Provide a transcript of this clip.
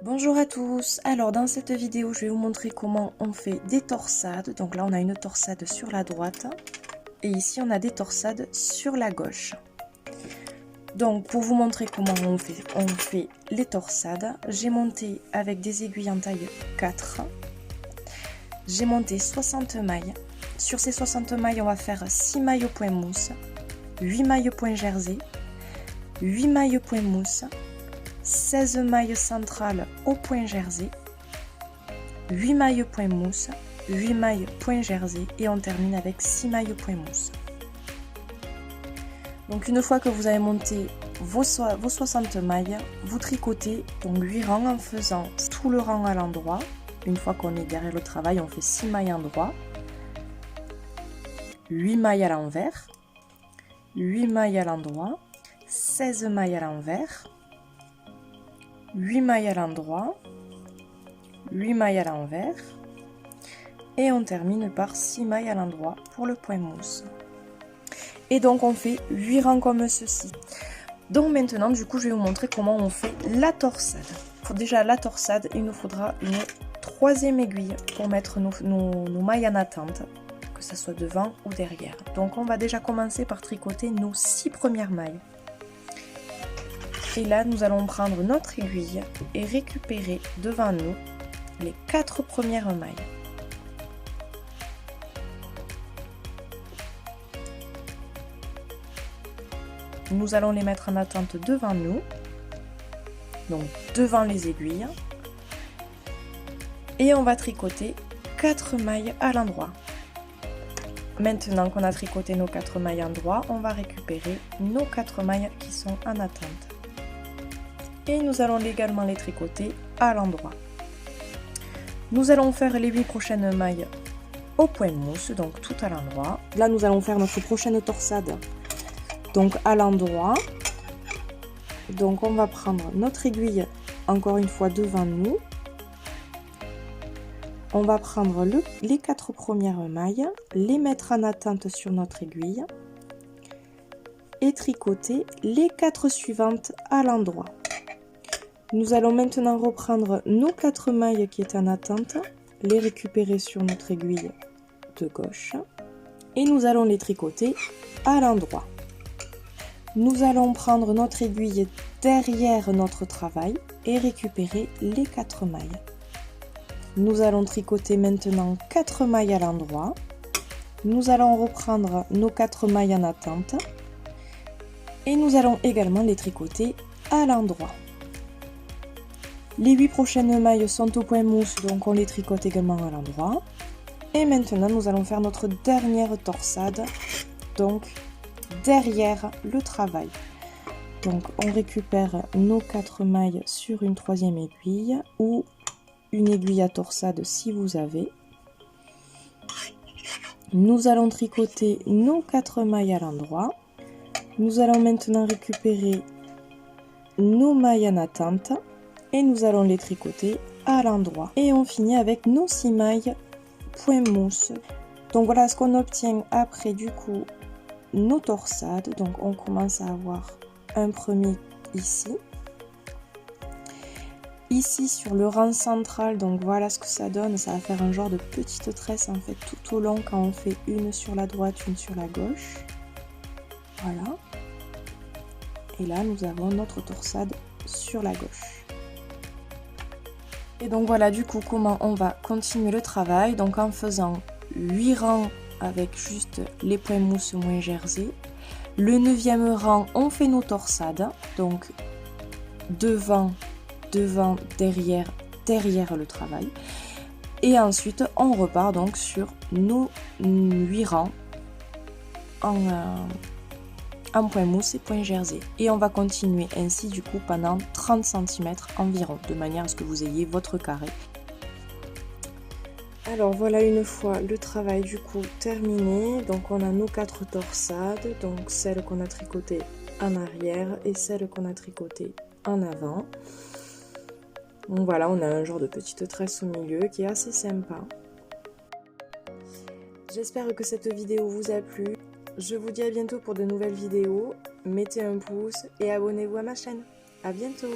Bonjour à tous, alors dans cette vidéo je vais vous montrer comment on fait des torsades. Donc là on a une torsade sur la droite et ici on a des torsades sur la gauche. Donc pour vous montrer comment on fait les torsades, j'ai monté avec des aiguilles en taille 4, j'ai monté 60 mailles. Sur ces 60 mailles on va faire 6 mailles au point mousse, 8 mailles au point jersey, 8 mailles au point mousse, 16 mailles centrales au point jersey, 8 mailles au point mousse, 8 mailles point jersey et on termine avec 6 mailles au point mousse. Donc une fois que vous avez monté vos 60 mailles, vous tricotez donc 8 rangs en faisant tout le rang à l'endroit. Une fois qu'on est derrière le travail, on fait 6 mailles endroit, 8 mailles à l'envers, 8 mailles à l'endroit, 16 mailles à l'envers, 8 mailles à l'endroit, 8 mailles à l'envers et on termine par 6 mailles à l'endroit pour le point mousse. Et donc on fait 8 rangs comme ceci. Donc maintenant du coup je vais vous montrer comment on fait la torsade. Pour déjà la torsade, il nous faudra une troisième aiguille pour mettre nos mailles en attente, que ce soit devant ou derrière. Donc on va déjà commencer par tricoter nos 6 premières mailles. Et là, nous allons prendre notre aiguille et récupérer devant nous les 4 premières mailles. Nous allons les mettre en attente devant nous, donc devant les aiguilles. Et on va tricoter 4 mailles à l'endroit. Maintenant qu'on a tricoté nos 4 mailles à l'endroit, on va récupérer nos 4 mailles qui sont en attente. Et nous allons également les tricoter à l'endroit. Nous allons faire les 8 prochaines mailles au point mousse, donc tout à l'endroit. Là nous allons faire notre prochaine torsade, donc à l'endroit. Donc on va prendre notre aiguille encore une fois devant nous. On va prendre les 4 premières mailles, les mettre en attente sur notre aiguille et tricoter les 4 suivantes à l'endroit. Nous allons maintenant reprendre nos 4 mailles qui étaient en attente, les récupérer sur notre aiguille de gauche et nous allons les tricoter à l'endroit. Nous allons prendre notre aiguille derrière notre travail et récupérer les 4 mailles. Nous allons tricoter maintenant 4 mailles à l'endroit. Nous allons reprendre nos 4 mailles en attente et nous allons également les tricoter à l'endroit. Les 8 prochaines mailles sont au point mousse, donc on les tricote également à l'endroit. Et maintenant, nous allons faire notre dernière torsade, donc derrière le travail. Donc on récupère nos 4 mailles sur une troisième aiguille ou une aiguille à torsade si vous avez. Nous allons tricoter nos 4 mailles à l'endroit. Nous allons maintenant récupérer nos mailles en attente. Et nous allons les tricoter à l'endroit. Et on finit avec nos 6 mailles point mousse. Donc voilà ce qu'on obtient après du coup nos torsades. Donc on commence à avoir un premier ici. Ici sur le rang central, donc voilà ce que ça donne. Ça va faire un genre de petite tresse en fait tout au long quand on fait une sur la droite, une sur la gauche. Voilà. Et là nous avons notre torsade sur la gauche. Et donc voilà du coup comment on va continuer le travail, donc en faisant 8 rangs avec juste les points mousse moins jersey. Le 9e rang on fait nos torsades, donc devant, derrière le travail. Et ensuite on repart donc sur nos 8 rangs en point mousse et point jersey. Et on va continuer ainsi du coup pendant 30 cm environ, de manière à ce que vous ayez votre carré. Alors voilà une fois le travail du coup terminé. Donc on a nos 4 torsades, donc celle qu'on a tricotée en arrière et celle qu'on a tricotée en avant. Donc voilà, on a un genre de petite tresse au milieu qui est assez sympa. J'espère que cette vidéo vous a plu. Je vous dis à bientôt pour de nouvelles vidéos. Mettez un pouce et abonnez-vous à ma chaîne. À bientôt!